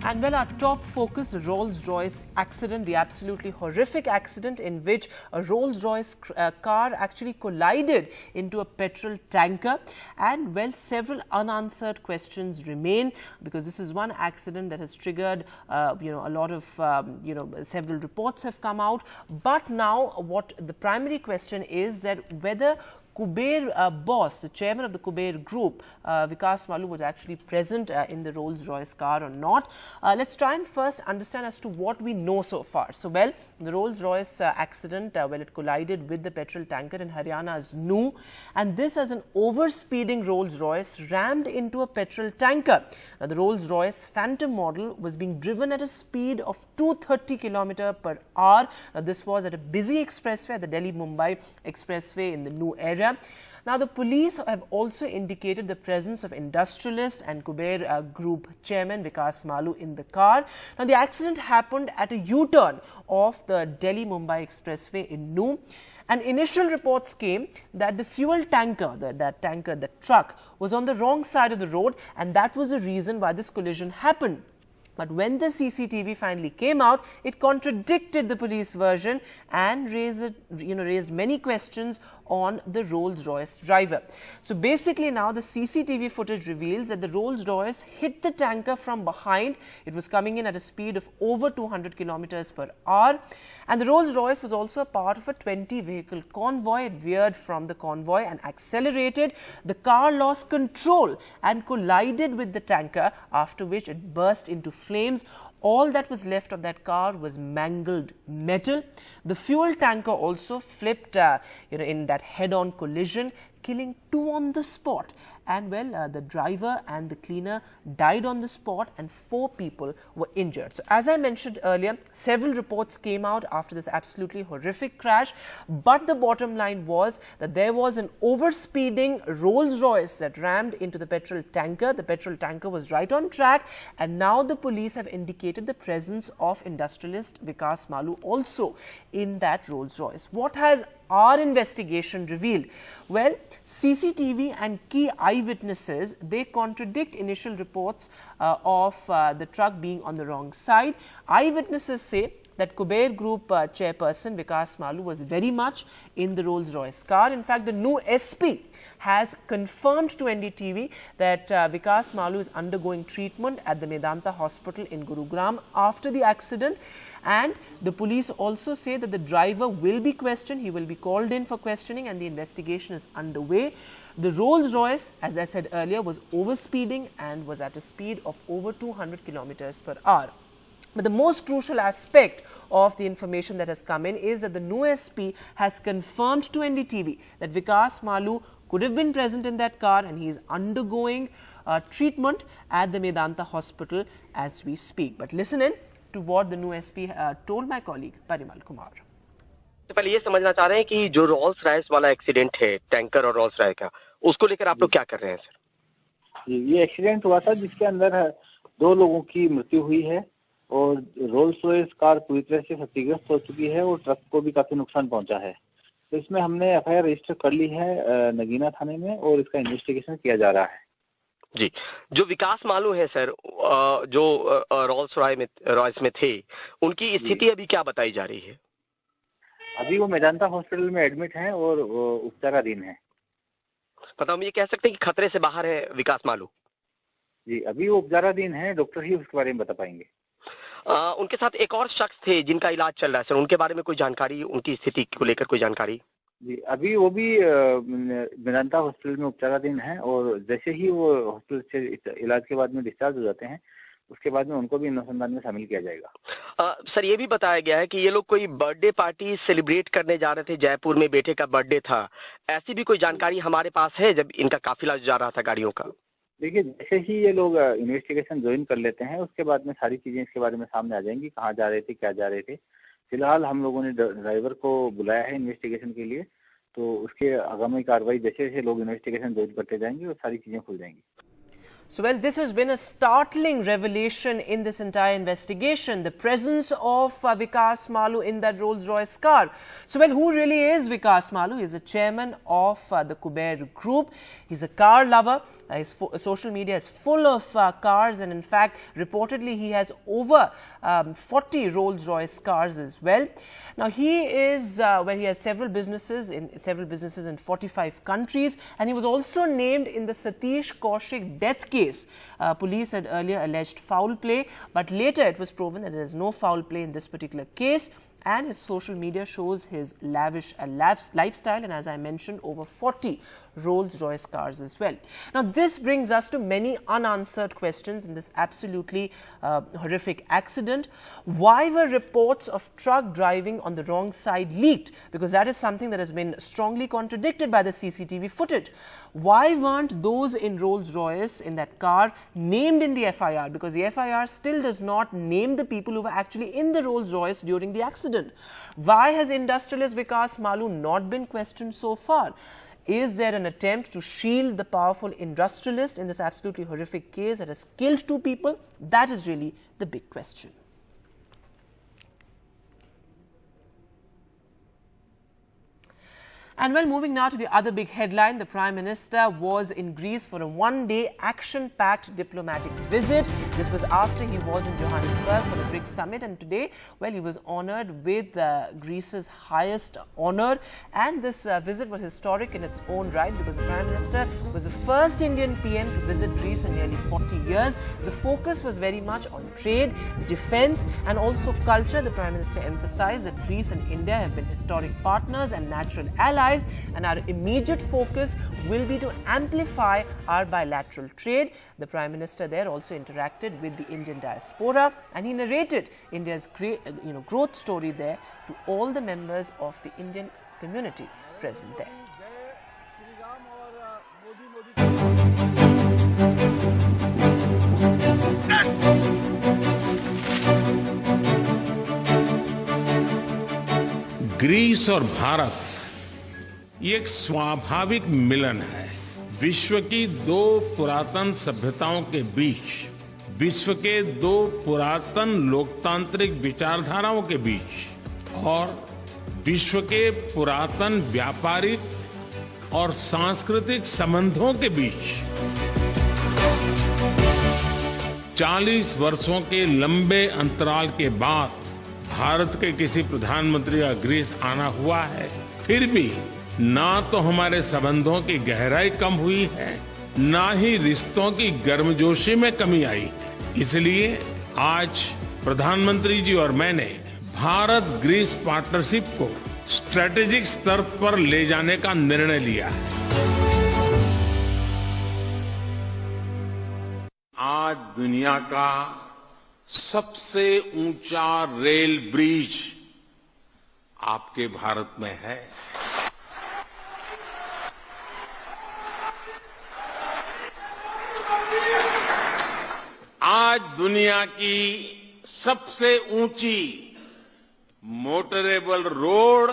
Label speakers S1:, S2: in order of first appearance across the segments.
S1: And well, our top focus, RollsRoyce accident, the absolutely horrific accident in which a Rolls-Royce car actually collided into a petrol tanker. And well, several unanswered questions remain because this is one accident that has triggered, a lot of, several reports have come out. But now what the primary question is that whether Kuber boss, the chairman of the Kuber group, Vikas Malu, was actually present in the Rolls-Royce car or not. Let's try and first understand as to what we know so far. So, well, the Rolls-Royce accident, it collided with the petrol tanker in Haryana's New, and this as an over-speeding Rolls-Royce rammed into a petrol tanker. Now, the Rolls-Royce Phantom model was being driven at a speed of 230 km per hour. Now, this was at a busy expressway, the Delhi-Mumbai expressway in the New area. Now, the police have also indicated the presence of industrialist and Kuber group chairman Vikas Malu in the car. Now, the accident happened at a U-turn of the Delhi-Mumbai expressway in New. And initial reports came that the fuel tanker, the truck, was on the wrong side of the road, and that was the reason why this collision happened. But when the CCTV finally came out, it contradicted the police version and raised many questions on the Rolls-Royce driver. So basically now the CCTV footage reveals that the Rolls-Royce hit the tanker from behind. It was coming in at a speed of over 200 kilometers per hour. And the Rolls-Royce was also a part of a 20-vehicle convoy. It veered from the convoy and accelerated. The car lost control and collided with the tanker, after which it burst into flames. All that was left of that car was mangled metal. The fuel tanker also flipped, in that head-on collision, killing 2 on the spot. And well, the driver and the cleaner died on the spot and 4 people were injured. So as I mentioned earlier, several reports came out after this absolutely horrific crash. But the bottom line was that there was an overspeeding Rolls-Royce that rammed into the petrol tanker. The petrol tanker was right on track. And now the police have indicated the presence of industrialist Vikas Malu also in that Rolls-Royce. What has our investigation revealed? Well, CCTV and key eyewitnesses, they contradict initial reports of the truck being on the wrong side. Eyewitnesses say that Kuber Group chairperson Vikas Malu was very much in the Rolls-Royce car. In fact, the new SP has confirmed to NDTV that Vikas Malu is undergoing treatment at the Medanta hospital in Gurugram after the accident. And the police also say that the driver will be questioned. He will be called in for questioning and the investigation is underway. The Rolls-Royce, as I said earlier, was overspeeding and was at a speed of over 200 kilometers per hour. But the most crucial aspect of the information that has come in is that the new SP has confirmed to NDTV that Vikas Malu could have been present in that car and he is undergoing treatment at the Medanta hospital as we speak. But listen in to what the new SP told my colleague Parimal Kumar.
S2: पहले ये समझना चाह रहे हैं कि जो Rolls Royce वाला accident है टैंकर और रोल्स रॉयस का, उसको लेकर आप लोग क्या कर रहे हैं सर?
S3: ये एक्सीडेंट हुआ था जिसके अंदर 2 लोगों की मृत्यु हुई है और रोल्स रॉयस कार पूरी तरह से क्षतिग्रस्त हो चुकी है और ट्रक को भी काफी नुकसान पहुंचा है। तो इसमें हमने एफआईआर रजिस्टर कर ली है नगीना थाने में और इसका इन्वेस्टिगेशन किया जा रहा है।
S2: जी, जो विकास मालू है सर, जो रोल्स रॉयस में थे, उनकी स्थिति अभी क्या बताई जा रही है?
S3: अभी वो मेदांता हॉस्पिटल में एडमिट हैं और उपचाराधीन हैं।
S2: मतलब हम ये कह सकते हैं कि खतरे से बाहर है विकास मालू?
S3: जी, अभी वो उपचाराधीन हैं, डॉक्टर ही उसके बारे में बता पाएंगे।
S2: उनके साथ एक और शख्स थे जिनका इलाज चल रहा है सर, उनके बारे में कोई जानकारी, उनकी स्थिति को लेकर कोई जानकारी?
S3: जी, अभी वो भी मेदांता हॉस्पिटल में उपचाराधीन हैं और जैसे ही वो हॉस्पिटल से इलाज के बाद में डिस्चार्ज हो जाते हैं, उसके बाद में उनको भी अनुसंधान में शामिल किया जाएगा।
S2: सर, ये भी बताया गया है कि ये लोग कोई बर्थडे पार्टी सेलिब्रेट करने जा रहे थे, जयपुर में बेटे का बर्थडे था। ऐसी भी कोई जानकारी हमारे पास है जब इनका काफिला जा रहा था गाड़ियों का?
S3: देखिए, जैसे ही ये लोग इन्वेस्टिगेशन ज्वाइन कर लेते हैं, उसके बाद में सारी चीजें इसके बारे में सामने आ जाएंगी, कहाँ जा रहे थे, क्या जा रहे थे। फिलहाल हम लोगों ने ड्राइवर को बुलाया है इन्वेस्टिगेशन के लिए, तो उसके आगामी कार्रवाई जैसे जैसे लोग इन्वेस्टिगेशन ज्वाइन करते जाएंगे वो सारी चीजें खुल जाएंगी।
S1: So, well, this has been a startling revelation in this entire investigation, the presence of Vikas Malu in that Rolls-Royce car. So, well, who really is Vikas Malu? He's a chairman of the Kuber Group. He's a car lover. His social media is full of cars, and in fact, reportedly, he has over 40 Rolls-Royce cars as well. Now, he is, he has several businesses in 45 countries, and he was also named in the Satish Kaushik death case. Police had earlier alleged foul play, but later it was proven that there is no foul play in this particular case. And his social media shows his lavish lifestyle, and as I mentioned, over 40 Rolls-Royce cars as well. Now, this brings us to many unanswered questions in this absolutely horrific accident. Why were reports of truck driving on the wrong side leaked? Because that is something that has been strongly contradicted by the CCTV footage. Why weren't those in Rolls-Royce in that car named in the FIR? Because the FIR still does not name the people who were actually in the Rolls-Royce during the accident. Why has industrialist Vikas Malu not been questioned so far? Is there an attempt to shield the powerful industrialist in this absolutely horrific case that has killed 2 people? That is really the big question. And well, moving now to the other big headline, the Prime Minister was in Greece for a one-day action-packed diplomatic visit. This was after he was in Johannesburg for the BRICS summit, and today, well, he was honoured with Greece's highest honour. And this visit was historic in its own right because the Prime Minister was the first Indian PM to visit Greece in nearly 40 years. The focus was very much on trade, defence and also culture. The Prime Minister emphasised that Greece and India have been historic partners and natural allies, and our immediate focus will be to amplify our bilateral trade. The Prime Minister there also interacted with the Indian diaspora, and he narrated India's great, growth story there to all the members of the Indian community present there.
S4: Greece और भारत ये एक स्वाभाविक मिलन है। विश्व की 2 पुरातन सभ्यताओं के बीच, विश्व के 2 पुरातन लोकतांत्रिक विचारधाराओं के बीच और विश्व के पुरातन व्यापारिक और सांस्कृतिक संबंधों के बीच 40 वर्षों के लंबे अंतराल के बाद भारत के किसी प्रधानमंत्री का ग्रीस आना हुआ है। फिर भी ना तो हमारे संबंधों की गहराई कम हुई है, ना ही रिश्तों की गर्मजोशी में कमी आई है। इसलिए आज प्रधानमंत्री जी और मैंने भारत ग्रीस पार्टनरशिप को स्ट्रेटेजिक स्तर पर ले जाने का निर्णय लिया है। आज दुनिया का सबसे ऊंचा रेल ब्रिज आपके भारत में है। आज दुनिया की सबसे ऊंची मोटरेबल रोड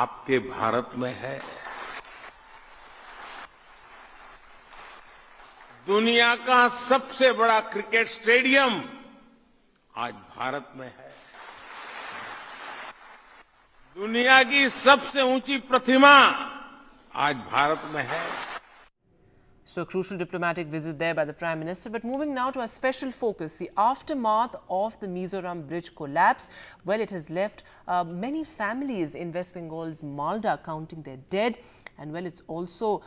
S4: आपके भारत में है। दुनिया का सबसे बड़ा क्रिकेट स्टेडियम आज भारत में है। दुनिया की सबसे ऊंची प्रतिमा आज भारत में है।
S1: So, a crucial diplomatic visit there by the Prime Minister. But moving now to our special focus, the aftermath of the Mizoram bridge collapse. Well, it has left many families in West Bengal's Malda counting their dead. And well, it's also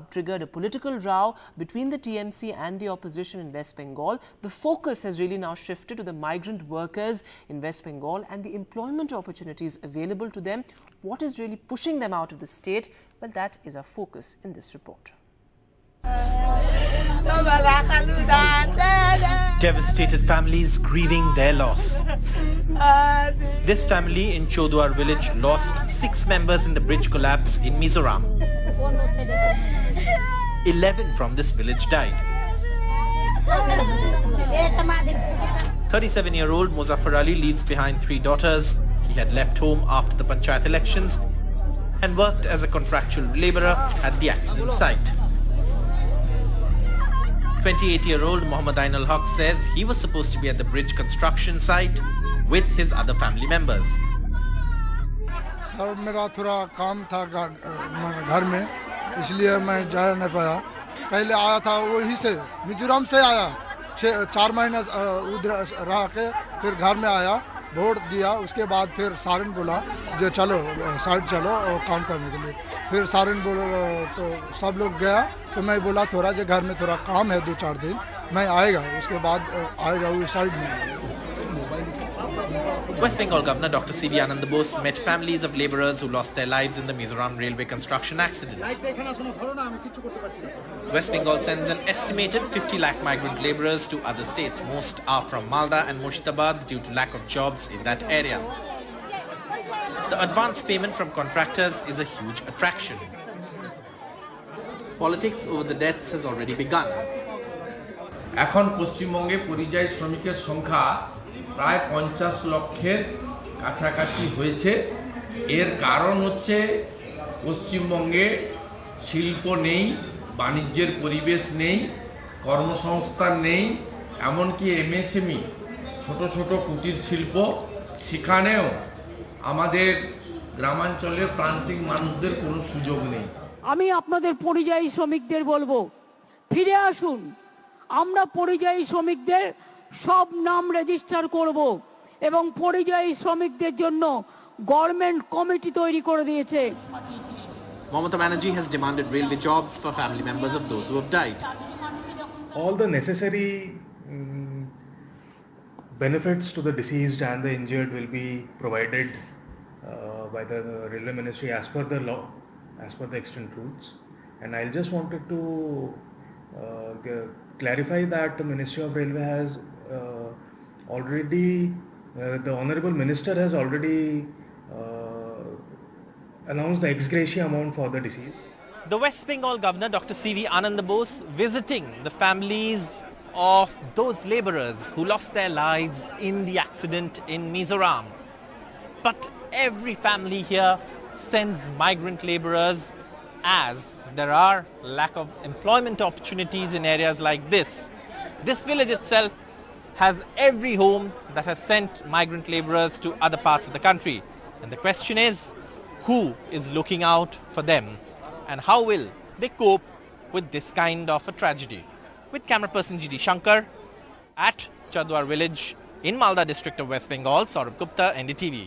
S1: triggered a political row between the TMC and the opposition in West Bengal. The focus has really now shifted to the migrant workers in West Bengal and the employment opportunities available to them. What is really pushing them out of the state? Well, that is our focus in this report.
S5: Devastated families grieving their loss. This family in Chodwar village lost 6 members in the bridge collapse in Mizoram. 11 from this village died. 37-year-old Muzaffar Ali leaves behind 3 daughters. He had left home after the Panchayat elections and worked as a contractual labourer at the accident site. 28-year-old Mohammad Ainul Haq says he was supposed to be at the bridge construction site with his other family members.
S6: Sir मेरा थोड़ा काम था घर में, इसलिए मैं जा नहीं पाया। पहले आया था वहीं से, मिजोरम से आया, 4 महीने उधर रह के फिर घर में आया, वोट दिया। उसके बाद फिर सारन बोला जो चलो साइड चलो और काम करने के लिए। फिर सारन बोला तो सब लोग गया, तो मैं बोला थोड़ा जो घर में थोड़ा काम है 2-4 दिन, मैं आएगा, उसके बाद आएगा वो साइड में।
S5: West Bengal Governor Dr. C.V. Anand Bose met families of labourers who lost their lives in the Mizoram railway construction accident. West Bengal sends an estimated 50 lakh migrant labourers to other states. Most are from Malda and Murshidabad due to lack of jobs in that area. The advance payment from contractors is a huge attraction. Politics over the deaths has already begun.
S7: এখন পশ্চিমবঙ্গে পরিযায়ী শ্রমিকের সংখ্যা প্রায় 50 লক্ষের কাছাকাছি হয়েছে। এর কারণ হচ্ছে পশ্চিমবঙ্গে শিল্প নেই, বাণিজ্যের পরিবেশ নেই, কর্মসংস্থান নেই, এমনকি এমএসএমই ছোট ছোট কুটির শিল্প, সেখানেও আমাদের গ্রামাঞ্চলের প্রান্তিক মানুষদের কোনো সুযোগ নেই।
S8: আমি আপনাদের পরিযায়ী শ্রমিকদের বলবো, ফিরে আসুন। আমরা পরিযায়ী শ্রমিকদের সব নাম রেজিস্টার করব এবং পরিযায়ী শ্রমিকদের জন্য গভর্নমেন্ট কমিটি তৈরি করে দিয়েছে।
S5: Mamata Banerjee has demanded railway jobs for family members of those who have died.
S9: All the necessary benefits to the deceased and the injured will be provided by the Railway Ministry as per the law, as per the extant rules. And I just wanted to clarify that the Ministry of Railway has already, the Honourable Minister has already announced the ex gratia amount for the deceased.
S5: The West Bengal Governor Dr. C.V. Anand Bose visiting the families of those labourers who lost their lives in the accident in Mizoram. But every family here sends migrant labourers as there are lack of employment opportunities in areas like this. This village itself has every home that has sent migrant labourers to other parts of the country. And the question is, who is looking out for them? And how will they cope with this kind of a tragedy? With camera person G.D. Shankar at Chadwar village in Malda district of West Bengal, Saurabh Gupta, NDTV.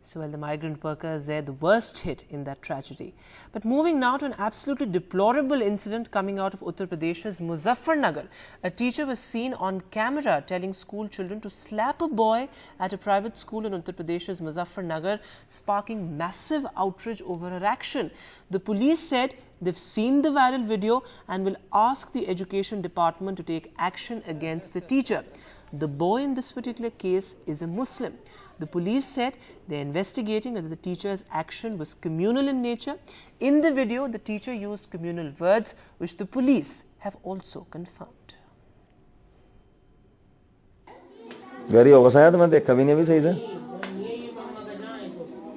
S1: So, well, the migrant workers are the worst hit in that tragedy. But moving now to an absolutely deplorable incident coming out of Uttar Pradesh's Muzaffarnagar. A teacher was seen on camera telling school children to slap a boy at a private school in Uttar Pradesh's Muzaffarnagar, sparking massive outrage over her action. The police said they've seen the viral video and will ask the education department to take action against the teacher. The boy in this particular case is a Muslim. The police said they're investigating whether the teacher's action was communal in nature. In the video, the teacher used communal words, which the police have also confirmed.
S10: गरी होगा शायद, मैं देखा भी नहीं अभी सही से।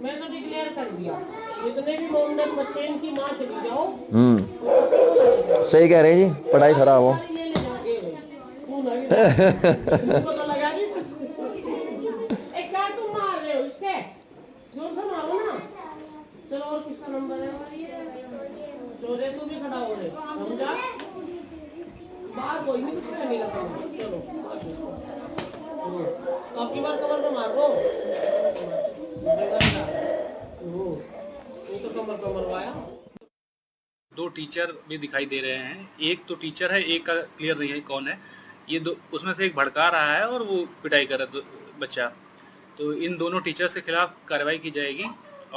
S8: मैं तो डिक्लेयर कर दिया, जितने भी मोहम्मद बच्चे इनकी मां चली जाओ।
S10: सही कह रहे हैं जी, पढ़ाई खराब हो।
S8: चलो और किसका नंबर है? चोरे तू भी खड़ा हो रे, समझा? बाहर कोई नहीं कुछ नहीं लगा। चलो आपकी बार कमर पे मार दो। ये तो कमर पे मरवाया।
S11: 2 टीचर भी दिखाई दे रहे हैं। एक तो टीचर है, एक का क्लियर नहीं है कौन है। ये दो, उसमें से एक भड़का रहा है और वो पिटाई कर रहा है बच्चा। तो इन दोनों टीचर्स के खिलाफ कार्रवाई की जाएगी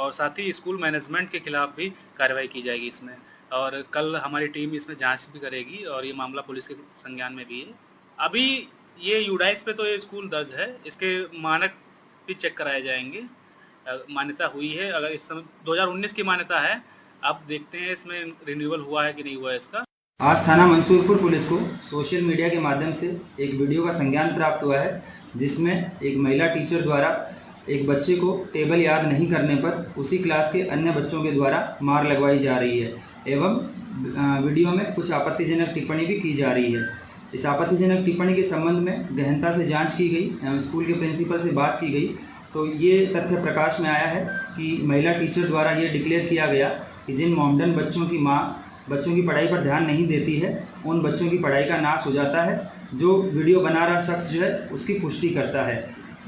S11: और साथ ही स्कूल मैनेजमेंट के खिलाफ भी कार्रवाई की जाएगी इसमें। और कल हमारी टीम इसमें जांच भी करेगी और ये मामला पुलिस के संज्ञान में भी है। अभी ये यूडाइस पे तो ये स्कूल दर्ज है, इसके मानक भी चेक कराए जाएंगे। मान्यता हुई है, अगर इस समय 2019 की मान्यता है, अब देखते हैं इसमें रिन्यूअल हुआ है कि नहीं हुआ है इसका।
S12: आज थाना मंसूरपुर पुलिस को सोशल मीडिया के माध्यम से एक वीडियो का संज्ञान प्राप्त हुआ है, जिसमें एक महिला टीचर द्वारा एक बच्चे को टेबल याद नहीं करने पर उसी क्लास के अन्य बच्चों के द्वारा मार लगवाई जा रही है एवं वीडियो में कुछ आपत्तिजनक टिप्पणी भी की जा रही है। इस आपत्तिजनक टिप्पणी के संबंध में गहनता से जांच की गई, स्कूल के प्रिंसिपल से बात की गई, तो ये तथ्य प्रकाश में आया है कि महिला टीचर द्वारा ये डिक्लेयर किया गया कि जिन मोमडन बच्चों की माँ बच्चों की पढ़ाई पर ध्यान नहीं देती है, उन बच्चों की पढ़ाई का नाश हो जाता है। जो वीडियो बना रहा शख्स जो है उसकी पुष्टि करता है।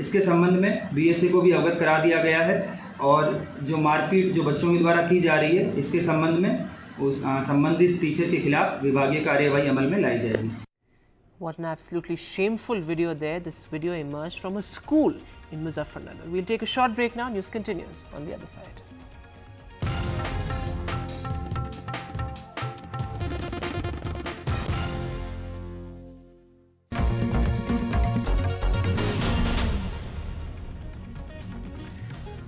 S12: इसके संबंध में बीएसए को भी अवगत करा दिया गया है और जो मारपीट जो बच्चों के द्वारा की जा रही है, इसके संबंध में उस संबंधित टीचर के खिलाफ विभागीय कार्यवाही अमल में लाई जाएगी।
S1: What an absolutely shameful video there. This video emerged from a school in Muzaffarnagar. We'll take a short break now. News continues on the other side.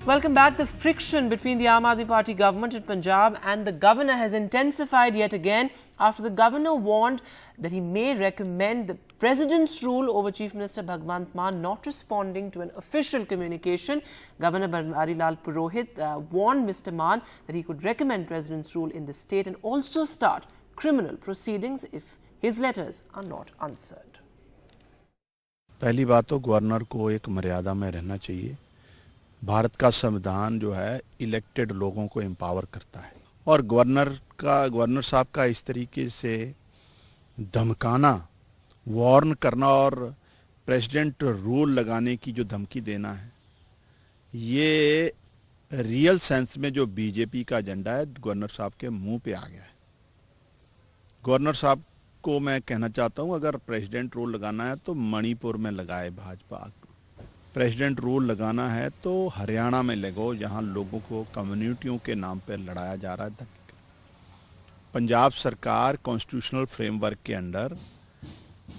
S1: Welcome back. The friction between the Aam Aadmi Party government in Punjab and the governor has intensified yet again after the governor warned that he may recommend the president's rule over Chief Minister Bhagwant Mann not responding to an official communication. Governor Banwari Lal Purohit warned Mr. Mann that he could recommend president's rule in the state and also start criminal proceedings if his letters are not answered.
S13: पहली बात तो governor को एक मर्यादा में रहना चाहिए। भारत का संविधान जो है इलेक्टेड लोगों को एम्पावर करता है और गवर्नर साहब का इस तरीके से धमकाना, वार्न करना और प्रेसिडेंट रूल लगाने की जो धमकी देना है, ये रियल सेंस में जो बीजेपी का एजेंडा है गवर्नर साहब के मुंह पे आ गया है। गवर्नर साहब को मैं कहना चाहता हूं, अगर प्रेसिडेंट रूल लगाना है तो मणिपुर में लगाए भाजपा, प्रेसिडेंट रूल लगाना है तो हरियाणा में लगो जहां लोगों को कम्युनिटियों के नाम पर लड़ाया जा रहा है। पंजाब सरकार कॉन्स्टिट्यूशनल फ्रेमवर्क के अंडर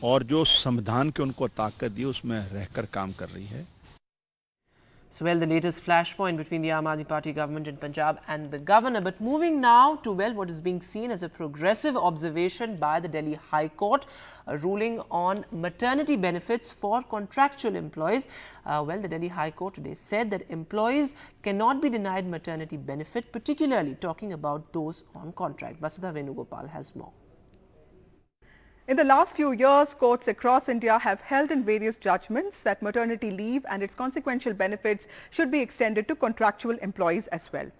S13: और जो संविधान के उनको ताकत दी उसमें रहकर काम कर रही है।
S1: So, well, the latest flashpoint between the Aam Aadmi Party government in Punjab and the governor. But moving now to, well, what is being seen as a progressive observation by the Delhi High Court, a ruling on maternity benefits for contractual employees. Well, the Delhi High Court today said that employees cannot be denied maternity benefit, particularly talking about those on contract. Vasudha Venugopal has more.
S14: In the last few years, courts across India have held in various judgments that maternity leave and its consequential benefits should be extended to contractual employees as well.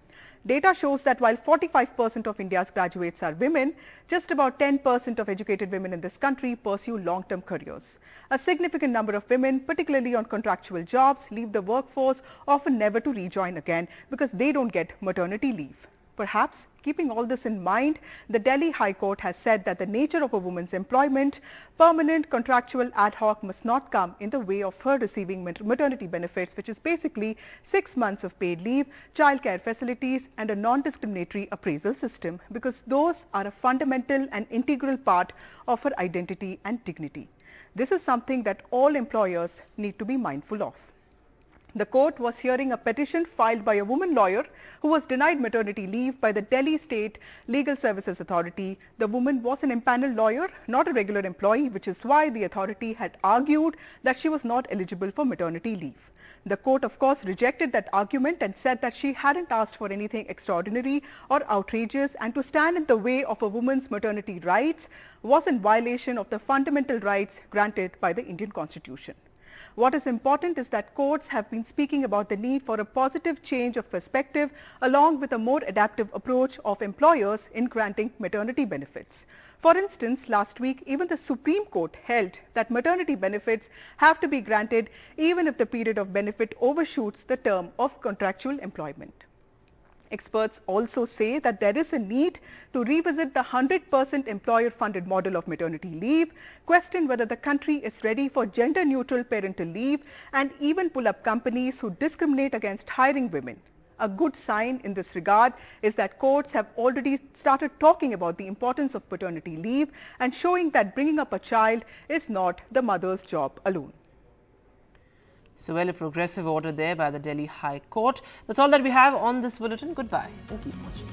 S14: Data shows that while 45% of India's graduates are women, just about 10% of educated women in this country pursue long-term careers. A significant number of women, particularly on contractual jobs, leave the workforce often never to rejoin again because they don't get maternity leave. Perhaps keeping all this in mind, the Delhi High Court has said that the nature of a woman's employment, permanent, contractual, ad hoc, must not come in the way of her receiving maternity benefits, which is basically 6 months of paid leave, childcare facilities and a non-discriminatory appraisal system, because those are a fundamental and integral part of her identity and dignity. This is something that all employers need to be mindful of. The court was hearing a petition filed by a woman lawyer who was denied maternity leave by the Delhi State Legal Services Authority. The woman was an impaneled lawyer, not a regular employee, which is why the authority had argued that she was not eligible for maternity leave. The court, of course, rejected that argument and said that she hadn't asked for anything extraordinary or outrageous, and to stand in the way of a woman's maternity rights was in violation of the fundamental rights granted by the Indian Constitution. What is important is that courts have been speaking about the need for a positive change of perspective along with a more adaptive approach of employers in granting maternity benefits. For instance, last week, even the Supreme Court held that maternity benefits have to be granted even if the period of benefit overshoots the term of contractual employment. Experts also say that there is a need to revisit the 100% employer-funded model of maternity leave, question whether the country is ready for gender-neutral parental leave, and even pull up companies who discriminate against hiring women. A good sign in this regard is that courts have already started talking about the importance of paternity leave and showing that bringing up a child is not the mother's job alone.
S1: So, well, a progressive order there by the Delhi High Court. That's all that we have on this bulletin. Goodbye and keep watching.